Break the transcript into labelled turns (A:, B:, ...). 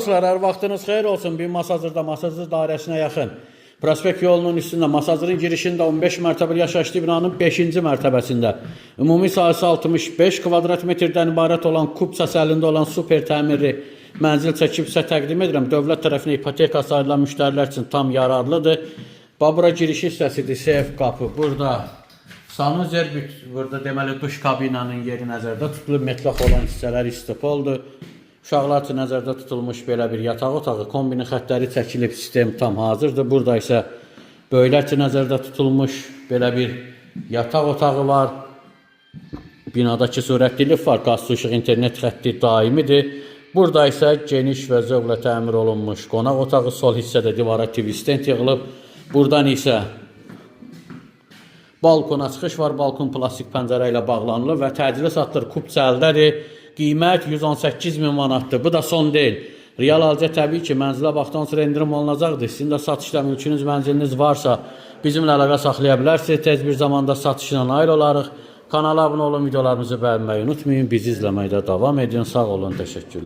A: dostlar, hər vaxtınız xeyir olsun. Bir Masazırda, Masazır dairəsinə yaxın. Prospekt yolunun üstündə, Masazırın girişində 15 mərtəbəli yaşayışlı binanın 5-ci mərtəbəsində ümumi sahəsi 65 kvadrat metrdən ibarət olan kub səsəlində olan super təmirli mənzil çəkib sizə təqdim edirəm. Dövlət tərəfinə ipoteka sayılan müştərilər üçün tam yararlıdır. Bura giriş hissəsidir, seyf qapı. Burada sanuzer, burada deməli duş kabinanın yeri nəzərdə tutulub, metlaq olan hissələr istipoldur. Uşaqlar üçün nəzərdə tutulmuş belə bir yataq otağı, kombinin xəttləri çəkilib, sistem tam hazırdır. Burada isə böyüklər üçün nəzərdə tutulmuş belə bir yataq otağı var. Binadakı sürətlilik var, qaz, su, işıq, internet xətti daimidir. Burada isə geniş və zövqlə təmir olunmuş qonaq otağı, sol hissədə divara TV stent yığılıb. Buradan isə balkona çıxış var, balkon plastik pəncərə ilə bağlanılır və təcili satılır, kub çəldədir. Qiymət 118.000 manatdır. Bu da son deyil. Real alıcı təbii ki, mənzilə baxdan sonra endirim olunacaqdır. Sizin də satışda mülkünüz, mənziliniz varsa bizimlə əlaqə saxlaya bilərsiniz. Tez bir zamanda satışla nail olarıq. Kanala abunə olun, videolarımızı bəyənməyi unutmayın. Bizi izləməkdə davam edin. Sağ olun, təşəkkürlər.